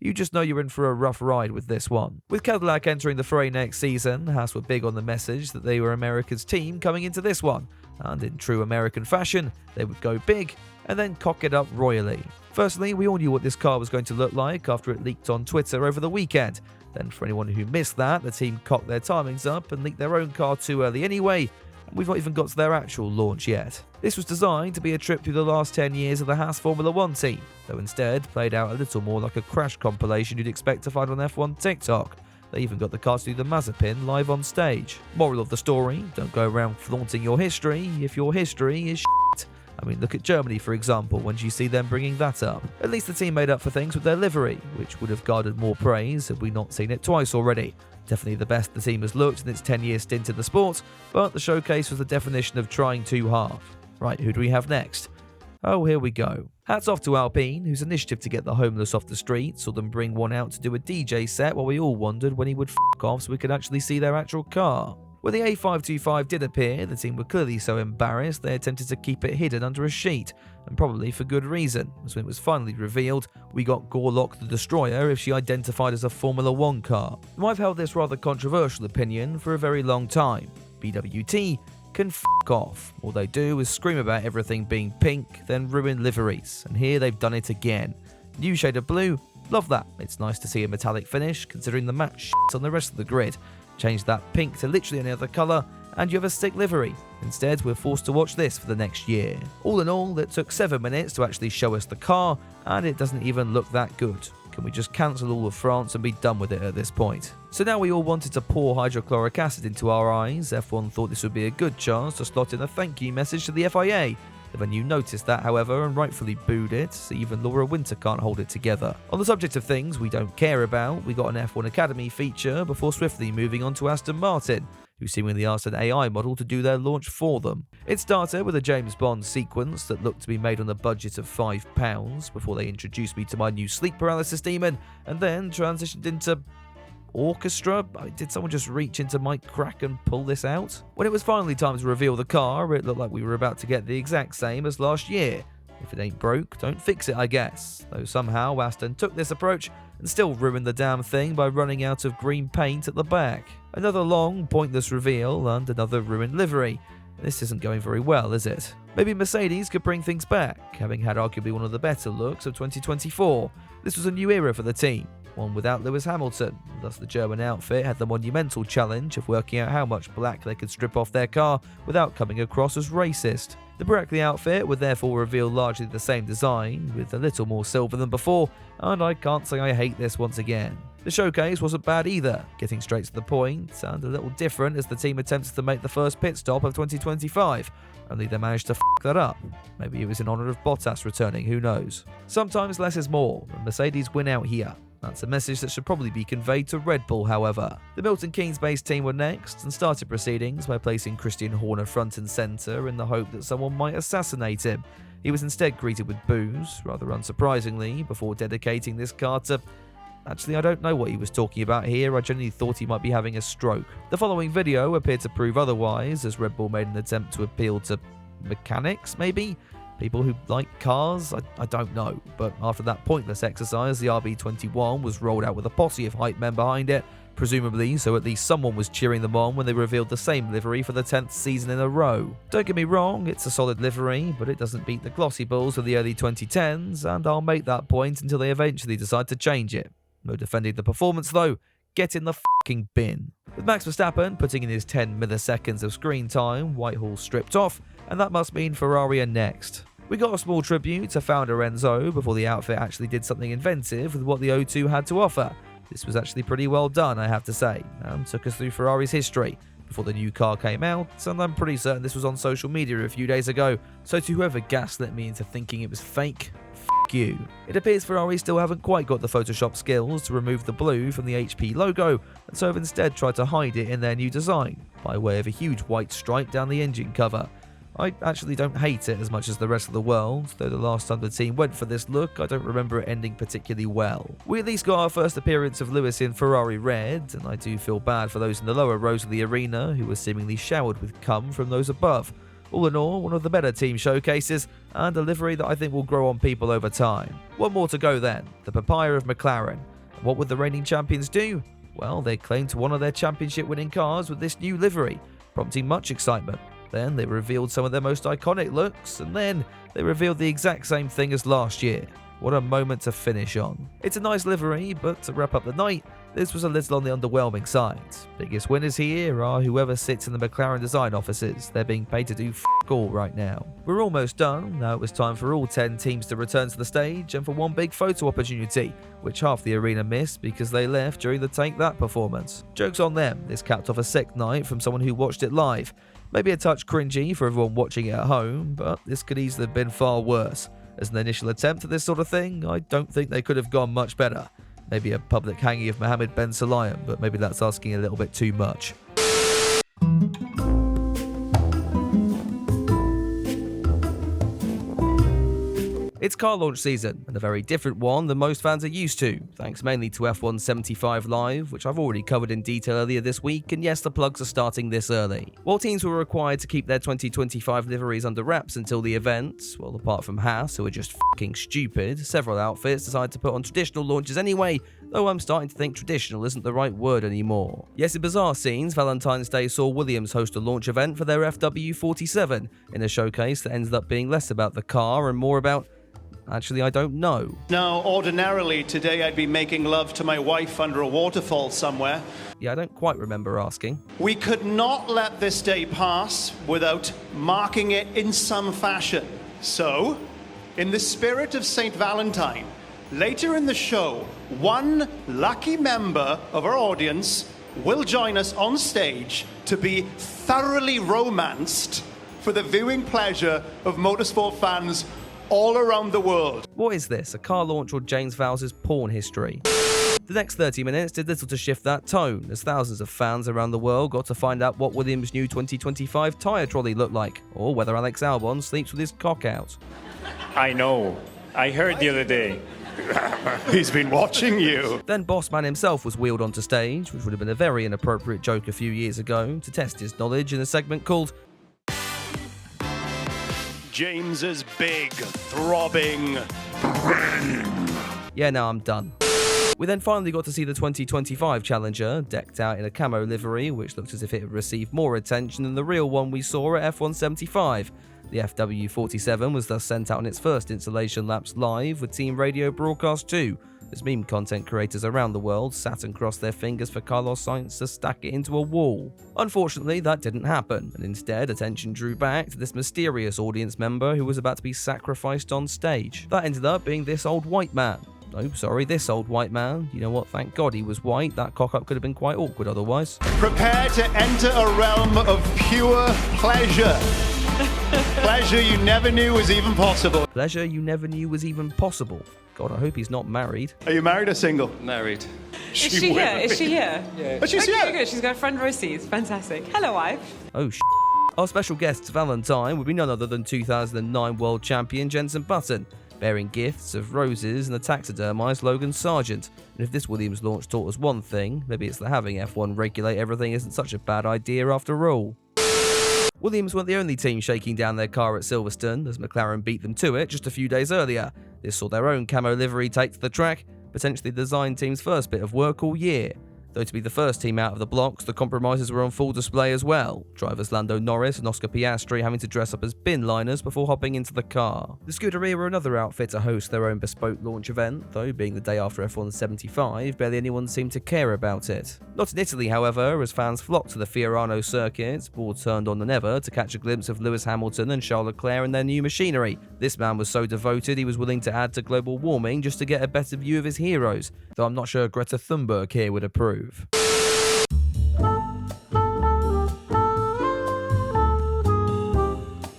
you just know you're in for a rough ride with this one. With Cadillac entering the fray next season, Haas were big on the message that they were America's team coming into this one, and in true American fashion, they would go big and then cock it up royally. Firstly, we all knew what this car was going to look like after it leaked on Twitter over the weekend. Then for anyone who missed that, the team cocked their timings up and leaked their own car too early anyway, and we've not even got to their actual launch yet. This was designed to be a trip through the last 10 years of the Haas Formula 1 team, though instead played out a little more like a crash compilation you'd expect to find on F1 TikTok. They even got the car to do the Mazepin live on stage. Moral of the story, don't go around flaunting your history if your history is shit. I mean, look at Germany, for example, when you see them bringing that up. At least the team made up for things with their livery, which would have garnered more praise had we not seen it twice already. Definitely the best the team has looked in its 10-year stint in the sport, but the showcase was the definition of trying too hard. Right, who do we have next? Oh, here we go. Hats off to Alpine, whose initiative to get the homeless off the streets saw them bring one out to do a DJ set while we all wondered when he would f*** off so we could actually see their actual car. When the A525 did appear, the team were clearly so embarrassed they attempted to keep it hidden under a sheet, and probably for good reason, as when it was finally revealed, we got Gorlock the Destroyer if she identified as a Formula 1 car. Now, I've held this rather controversial opinion for a very long time. BWT can f*** off. All they do is scream about everything being pink, then ruin liveries, and here they've done it again. New shade of blue, love that. It's nice to see a metallic finish, considering the matte shit on the rest of the grid. Change that pink to literally any other colour, and you have a stick livery. Instead, we're forced to watch this for the next year. All in all, it took 7 minutes to actually show us the car, and it doesn't even look that good. Can we just cancel all of France and be done with it at this point? So now we all wanted to pour hydrochloric acid into our eyes. F1 thought this would be a good chance to slot in a thank you message to the FIA. The venue noticed that, however, and rightfully booed it, so even Laura Winter can't hold it together. On the subject of things we don't care about, we got an F1 Academy feature before swiftly moving on to Aston Martin, who seemingly asked an AI model to do their launch for them. It started with a James Bond sequence that looked to be made on a budget of £5 before they introduced me to my new sleep paralysis demon, and then transitioned into orchestra. Did someone just reach into my crack and pull this out? When it was finally time to reveal the car, it looked like we were about to get the exact same as last year. If it ain't broke, don't fix it, I guess. Though somehow Aston took this approach and still ruined the damn thing by running out of green paint at the back. Another long, pointless reveal and another ruined livery. This isn't going very well, is it? Maybe Mercedes could bring things back, having had arguably one of the better looks of 2024. This was a new era for the team, one without Lewis Hamilton. Thus the German outfit had the monumental challenge of working out how much black they could strip off their car without coming across as racist. The Brackley outfit would therefore reveal largely the same design, with a little more silver than before, and I can't say I hate this once again. The showcase wasn't bad either, getting straight to the point, and a little different as the team attempted to make the first pit stop of 2025, only they managed to f*** that up. Maybe it was in honour of Bottas returning, who knows. Sometimes less is more, and Mercedes win out here. That's a message that should probably be conveyed to Red Bull, however. The Milton Keynes-based team were next and started proceedings by placing Christian Horner front and centre in the hope that someone might assassinate him. He was instead greeted with boos, rather unsurprisingly, before dedicating this car to... Actually, I don't know what he was talking about here. I genuinely thought he might be having a stroke. The following video appeared to prove otherwise, as Red Bull made an attempt to appeal to mechanics, maybe? People who like cars? I don't know. But after that pointless exercise, the RB21 was rolled out with a posse of hype men behind it, presumably so at least someone was cheering them on when they revealed the same livery for the 10th season in a row. Don't get me wrong, it's a solid livery, but it doesn't beat the glossy balls of the early 2010s, and I'll make that point until they eventually decide to change it. No defending the performance though, get in the fucking bin. With Max Verstappen putting in his 10 milliseconds of screen time, Whitehall stripped off, and that must mean Ferrari are next. We got a small tribute to founder Enzo before the outfit actually did something inventive with what the O2 had to offer. This was actually pretty well done, I have to say, and took us through Ferrari's history before the new car came out, and I'm pretty certain this was on social media a few days ago, so to whoever gaslit me into thinking it was fake, f*** you. It appears Ferrari still haven't quite got the Photoshop skills to remove the blue from the HP logo, and so have instead tried to hide it in their new design, by way of a huge white stripe down the engine cover. I actually don't hate it as much as the rest of the world, though the last time the team went for this look, I don't remember it ending particularly well. We at least got our first appearance of Lewis in Ferrari red, and I do feel bad for those in the lower rows of the arena who were seemingly showered with cum from those above. All in all, one of the better team showcases, and a livery that I think will grow on people over time. One more to go then, the papaya of McLaren. And what would the reigning champions do? Well, they claim to honour their championship-winning cars with this new livery, prompting much excitement. Then they revealed some of their most iconic looks, and then they revealed the exact same thing as last year. What a moment to finish on. It's a nice livery, but to wrap up the night, this was a little on the underwhelming side. Biggest winners here are whoever sits in the McLaren design offices. They're being paid to do f*** all right now. We're almost done. Now it was time for all 10 teams to return to the stage and for one big photo opportunity, which half the arena missed because they left during the Take That performance. Joke's on them. This capped off a sick night from someone who watched it live. Maybe a touch cringy for everyone watching it at home, but this could easily have been far worse. As an initial attempt at this sort of thing, I don't think they could have gone much better. Maybe a public hanging of Mohammed Ben Sulayem, but maybe that's asking a little bit too much. It's car launch season, and a very different one than most fans are used to, thanks mainly to F1 75 Live, which I've already covered in detail earlier this week, and yes, the plugs are starting this early. While teams were required to keep their 2025 liveries under wraps until the event, well, apart from Haas, who are just fucking stupid, several outfits decided to put on traditional launches anyway, though I'm starting to think traditional isn't the right word anymore. Yes, in bizarre scenes, Valentine's Day saw Williams host a launch event for their FW47, in a showcase that ended up being less about the car and more about... Actually, I don't know. Now, ordinarily, today I'd be making love to my wife under a waterfall somewhere. Yeah, I don't quite remember asking. We could not let this day pass without marking it in some fashion. So, in the spirit of St. Valentine, later in the show, one lucky member of our audience will join us on stage to be thoroughly romanced for the viewing pleasure of motorsport fans all around the world. What is this, a car launch or James Vowles' porn history? The next 30 minutes did little to shift that tone, as thousands of fans around the world got to find out what Williams' new 2025 tyre trolley looked like, or whether Alex Albon sleeps with his cock out. I know. I heard the other day. He's been watching you. Then Bossman himself was wheeled onto stage, which would have been a very inappropriate joke a few years ago, to test his knowledge in a segment called James's big, throbbing brain. Yeah, now I'm done. We then finally got to see the 2025 Challenger, decked out in a camo livery, which looked as if it had received more attention than the real one we saw at F1 75. The FW47 was thus sent out on its first installation laps live with Team Radio Broadcast 2, as meme content creators around the world sat and crossed their fingers for Carlos Sainz to stack it into a wall. Unfortunately, that didn't happen, and instead attention drew back to this mysterious audience member who was about to be sacrificed on stage. That ended up being this old white man. Oh, sorry, this old white man. You know what, thank God he was white. That cock-up could have been quite awkward otherwise. Prepare to enter a realm of pure pleasure. Pleasure you never knew was even possible. Pleasure you never knew was even possible. God, I hope he's not married. Are you married or single? Married. Is she here? Is she here? Yeah. Oh, she's here. Good. She's got front row seats. Fantastic. Hello, wife. Oh, Our special guest Valentine would be none other than 2009 world champion Jenson Button, bearing gifts of roses and a taxidermised Logan Sargent. And if this Williams launch taught us one thing, maybe it's that having F1 regulate everything isn't such a bad idea after all. Williams weren't the only team shaking down their car at Silverstone, as McLaren beat them to it just a few days earlier. This saw their own camo livery take to the track, potentially the design team's first bit of work all year. Though to be the first team out of the blocks, the compromises were on full display as well. Drivers Lando Norris and Oscar Piastri having to dress up as bin liners before hopping into the car. The Scuderia were another outfit to host their own bespoke launch event, though being the day after F1 75, barely anyone seemed to care about it. Not in Italy, however, as fans flocked to the Fiorano circuit, more turned on than ever to catch a glimpse of Lewis Hamilton and Charles Leclerc and their new machinery. This man was so devoted he was willing to add to global warming just to get a better view of his heroes, though I'm not sure Greta Thunberg here would approve.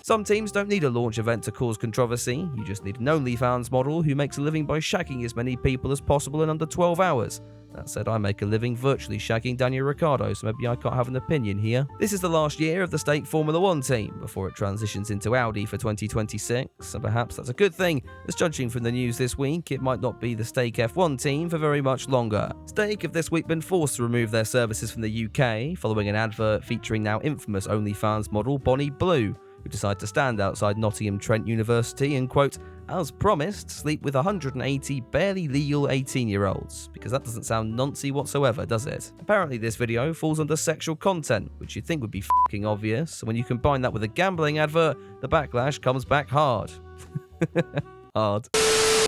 Some teams don't need a launch event to cause controversy, you just need an OnlyFans model who makes a living by shagging as many people as possible in under 12 hours. That said, I make a living virtually shagging Daniel Ricciardo, so maybe I can't have an opinion here. This is the last year of the Stake Formula 1 team, before it transitions into Audi for 2026, and perhaps that's a good thing, as judging from the news this week, it might not be the Stake F1 team for very much longer. Stake have this week been forced to remove their services from the UK, following an advert featuring now infamous OnlyFans model Bonnie Blue, who decided to stand outside Nottingham Trent University and, quote, as promised, sleep with 180 barely legal 18-year-olds, because that doesn't sound noncy whatsoever, does it? Apparently this video falls under sexual content, which you'd think would be f***ing obvious, and when you combine that with a gambling advert, the backlash comes back hard. Hard.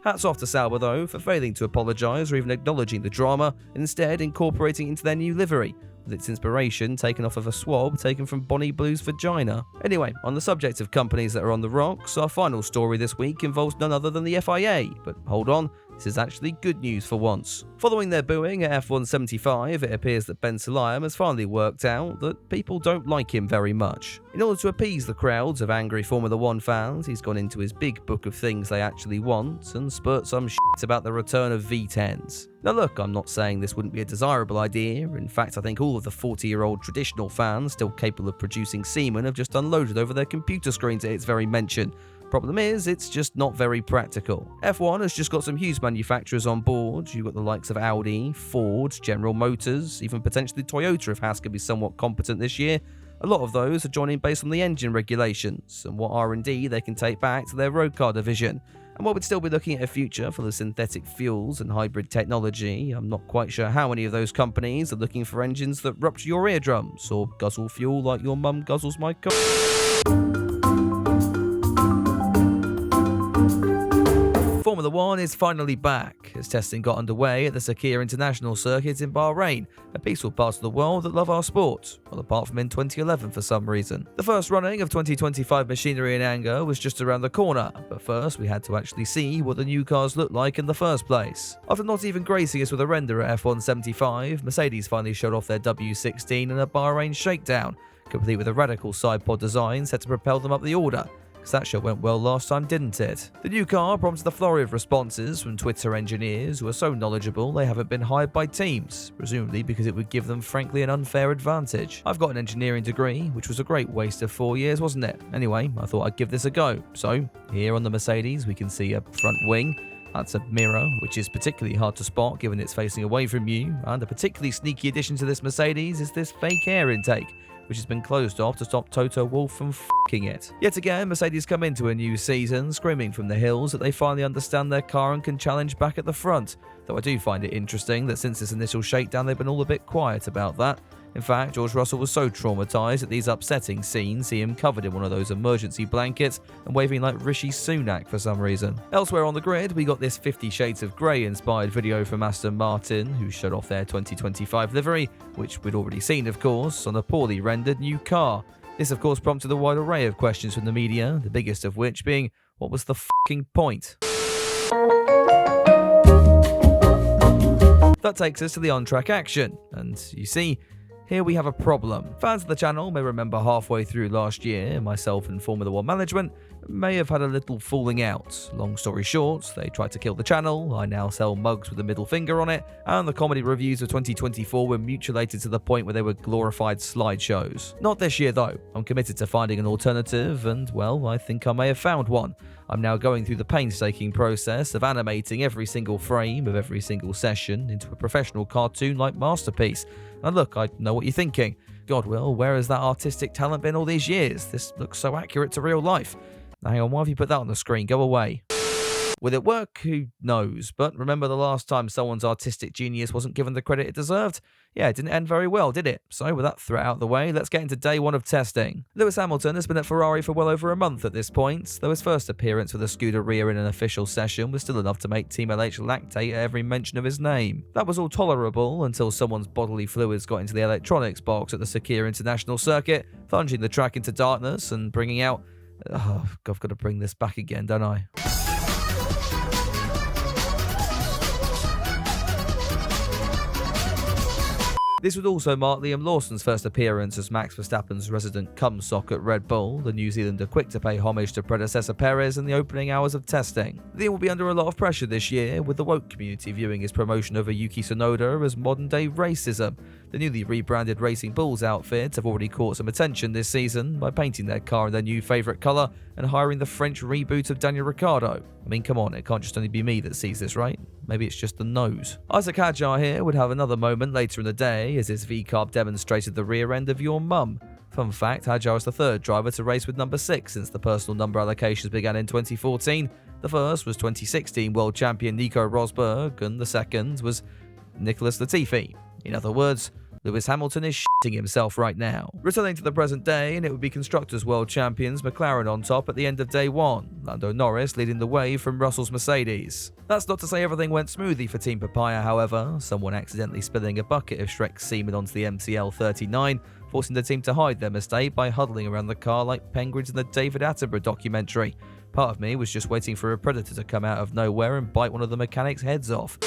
Hats off to Sauber though, for failing to apologise or even acknowledging the drama, and instead incorporating it into their new livery, with its inspiration taken off of a swab taken from Bonnie Blue's vagina. Anyway, on the subject of companies that are on the rocks, our final story this week involves none other than the FIA, but hold on, this is actually good news for once. Following their booing at F1 75, it appears that Ben Sulayem has finally worked out that people don't like him very much. In order to appease the crowds of angry Formula 1 fans, he's gone into his big book of things they actually want and spurt some shit about the return of V10s. Now look, I'm not saying this wouldn't be a desirable idea. In fact, I think all of the 40-year-old traditional fans still capable of producing semen have just unloaded over their computer screens at its very mention. Problem is, it's just not very practical. F1 has just got some huge manufacturers on board. You've got the likes of Audi, Ford, General Motors, even potentially Toyota if Haas can be somewhat competent this year. A lot of those are joining based on the engine regulations and what R&D they can take back to their road car division. And while we'd still be looking at a future for the synthetic fuels and hybrid technology, I'm not quite sure how many of those companies are looking for engines that rupture your eardrums or guzzle fuel like your mum guzzles my cock. Formula 1 is finally back, as testing got underway at the Sakir International Circuit in Bahrain, a peaceful part of the world that love our sport, well apart from in 2011 for some reason. The first running of 2025 machinery in anger was just around the corner, but first we had to actually see what the new cars looked like in the first place. After not even gracing us with a render at F1 75, Mercedes finally showed off their W16 in a Bahrain shakedown, complete with a radical side pod design set to propel them up the order. That show went well last time, didn't it? The new car prompted a flurry of responses from Twitter engineers who are so knowledgeable they haven't been hired by teams, presumably because it would give them frankly an unfair advantage. I've got an engineering degree, which was a great waste of 4 years, wasn't it? Anyway, I thought I'd give this a go. So, here on the Mercedes we can see a front wing. That's a mirror, which is particularly hard to spot given it's facing away from you, and a particularly sneaky addition to this Mercedes is this fake air intake, which has been closed off to stop Toto Wolff from f***ing it. Yet again, Mercedes come into a new season screaming from the hills that they finally understand their car and can challenge back at the front, though I do find it interesting that since this initial shakedown they've been all a bit quiet about that. In fact, George Russell was so traumatised at these upsetting scenes, see him covered in one of those emergency blankets and waving like Rishi Sunak for some reason. Elsewhere on the grid, we got this 50 Shades of Grey inspired video from Aston Martin, who showed off their 2025 livery, which we'd already seen of course, on a poorly rendered new car. This of course prompted a wide array of questions from the media, the biggest of which being, what was the f***ing point? That takes us to the on-track action, and you see, here we have a problem. Fans of the channel may remember halfway through last year, myself and Formula 1 management may have had a little falling out. Long story short, they tried to kill the channel, I now sell mugs with a middle finger on it, and the comedy reviews of 2024 were mutilated to the point where they were glorified slideshows. Not this year though. I'm committed to finding an alternative, and well, I think I may have found one. I'm now going through the painstaking process of animating every single frame of every single session into a professional cartoon-like masterpiece. And look, I know what you're thinking. God, Will, where has that artistic talent been all these years? This looks so accurate to real life. Now, hang on, why have you put that on the screen? Go away. Will it work? Who knows? But remember the last time someone's artistic genius wasn't given the credit it deserved? Yeah, it didn't end very well, did it? So with that threat out of the way, let's get into day one of testing. Lewis Hamilton has been at Ferrari for well over a month at this point, though his first appearance with a Scuderia in an official session was still enough to make Team LH lactate at every mention of his name. That was all tolerable until someone's bodily fluids got into the electronics box at the Sakir International Circuit, plunging the track into darkness and bringing out... Oh, I've got to bring this back again, don't I? This would also mark Liam Lawson's first appearance as Max Verstappen's resident cumsock at Red Bull, the New Zealander quick to pay homage to predecessor Perez in the opening hours of testing. Liam will be under a lot of pressure this year, with the woke community viewing his promotion over Yuki Tsunoda as modern-day racism. The newly rebranded Racing Bulls outfits have already caught some attention this season by painting their car in their new favourite colour and hiring the French reboot of Daniel Ricciardo. I mean, come on, it can't just only be me that sees this, right? Maybe it's just the nose. Isaac Hadjar here would have another moment later in the day as his V-carb demonstrated the rear end of your mum. Fun fact, Hadjar was the third driver to race with number 6 since the personal number allocations began in 2014. The first was 2016 world champion Nico Rosberg, and the second was Nicholas Latifi. In other words, Lewis Hamilton is shitting himself right now. Returning to the present day, and it would be Constructors' World Champions McLaren on top at the end of day one, Lando Norris leading the way from Russell's Mercedes. That's not to say everything went smoothly for Team Papaya, however, someone accidentally spilling a bucket of Shrek's semen onto the MCL 39, forcing the team to hide their mistake by huddling around the car like penguins in the David Attenborough documentary. Part of me was just waiting for a predator to come out of nowhere and bite one of the mechanics' heads off.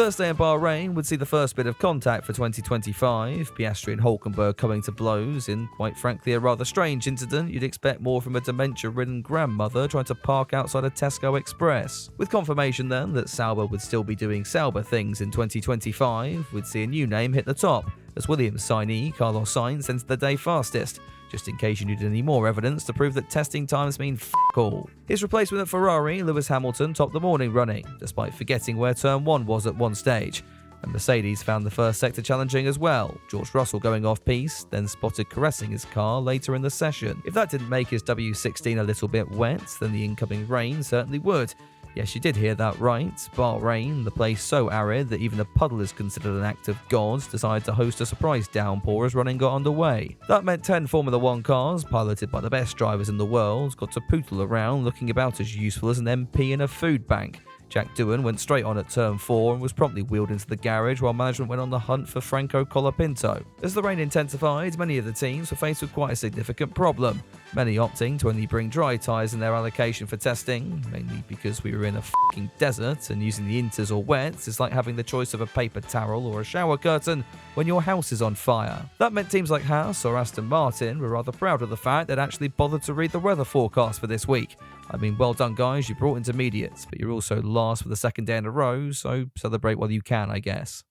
first day in Bahrain would see the first bit of contact for 2025, Piastri and Hulkenberg coming to blows in, quite frankly, a rather strange incident you'd expect more from a dementia-ridden grandmother trying to park outside a Tesco Express. With confirmation then that Sauber would still be doing Sauber things in 2025, we'd see a new name hit the top, as Williams signee Carlos Sainz entered the day fastest, just in case you needed any more evidence to prove that testing times mean f*** all. His replacement at Ferrari, Lewis Hamilton, topped the morning running, despite forgetting where turn 1 was at one stage. And Mercedes found the first sector challenging as well, George Russell going off-piste, then spotted caressing his car later in the session. If that didn't make his W16 a little bit wet, then the incoming rain certainly would. Yes, you did hear that right. Bahrain, the place so arid that even a puddle is considered an act of God, decided to host a surprise downpour as running got underway. That meant 10 Formula 1 cars, piloted by the best drivers in the world, got to pootle around looking about as useful as an MP in a food bank. Jack Doohan went straight on at turn 4 and was promptly wheeled into the garage while management went on the hunt for Franco Colapinto. As the rain intensified, many of the teams were faced with quite a significant problem, many opting to only bring dry tyres in their allocation for testing, mainly because we were in a f***ing desert and using the inters or wets is like having the choice of a paper towel or a shower curtain when your house is on fire. That meant teams like Haas or Aston Martin were rather proud of the fact they'd actually bothered to read the weather forecast for this week. I mean, well done guys, you brought intermediates, but you're also last for the second day in a row, so celebrate while you can, I guess.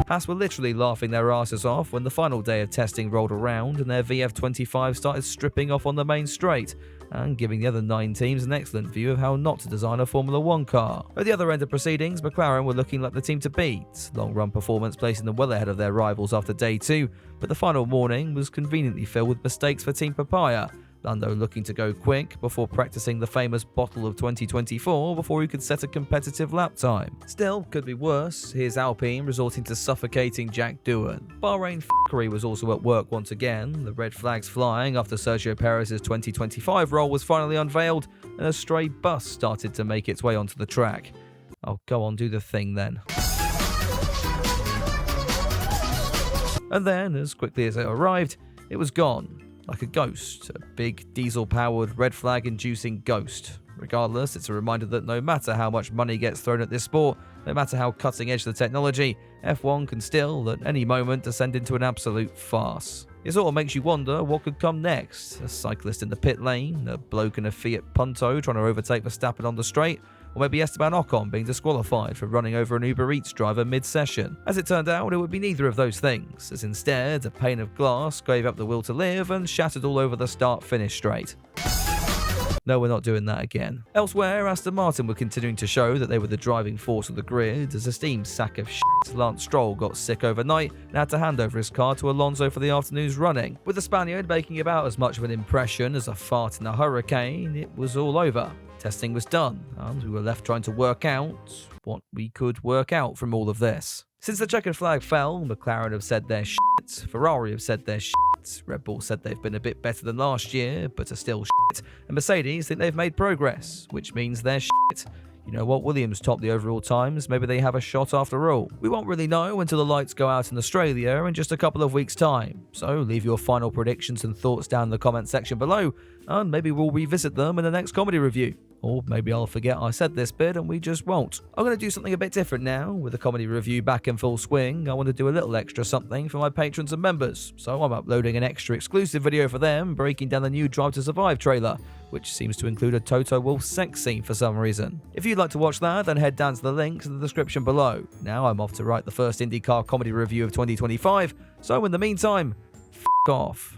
Haas were literally laughing their asses off when the final day of testing rolled around and their VF25 started stripping off on the main straight, and giving the other 9 teams an excellent view of how not to design a Formula 1 car. At the other end of proceedings, McLaren were looking like the team to beat, long-run performance placing them well ahead of their rivals after day 2, but the final morning was conveniently filled with mistakes for Team Papaya, Lando looking to go quick before practicing the famous bottle of 2024 before he could set a competitive lap time. Still, could be worse. Here's Alpine resorting to suffocating Jack Doohan. Bahrain f***ery was also at work once again, the red flags flying after Sergio Perez's 2025 role was finally unveiled and a stray bus started to make its way onto the track. Oh, go on, do the thing then. And then, as quickly as it arrived, it was gone. Like a ghost, a big diesel-powered, red flag-inducing ghost. Regardless, it's a reminder that no matter how much money gets thrown at this sport, no matter how cutting-edge the technology, F1 can still, at any moment, descend into an absolute farce. It sort of makes you wonder what could come next. A cyclist in the pit lane, a bloke in a Fiat Punto trying to overtake Verstappen on the straight, or maybe Esteban Ocon being disqualified for running over an Uber Eats driver mid-session. As it turned out, it would be neither of those things, as instead, a pane of glass gave up the will to live and shattered all over the start-finish straight. No, we're not doing that again. Elsewhere, Aston Martin were continuing to show that they were the driving force of the grid, as a steam sack of shit, Lance Stroll got sick overnight and had to hand over his car to Alonso for the afternoon's running. With the Spaniard making about as much of an impression as a fart in a hurricane, it was all over. Testing was done, and we were left trying to work out what we could work out from all of this. Since the checkered flag fell, McLaren have said their shit, Ferrari have said their shit, Red Bull said they've been a bit better than last year, but are still shit, and Mercedes think they've made progress, which means they're shit. You know what, Williams topped the overall times, maybe they have a shot after all. We won't really know until the lights go out in Australia in just a couple of weeks' time, so leave your final predictions and thoughts down in the comment section below, and maybe we'll revisit them in the next comedy review. Or maybe I'll forget I said this bit and we just won't. I'm going to do something a bit different now. With the comedy review back in full swing, I want to do a little extra something for my patrons and members. So I'm uploading an extra exclusive video for them, breaking down the new Drive to Survive trailer, which seems to include a Toto Wolff sex scene for some reason. If you'd like to watch that, then head down to the links in the description below. Now I'm off to write the first IndyCar comedy review of 2025, so in the meantime, f*** off.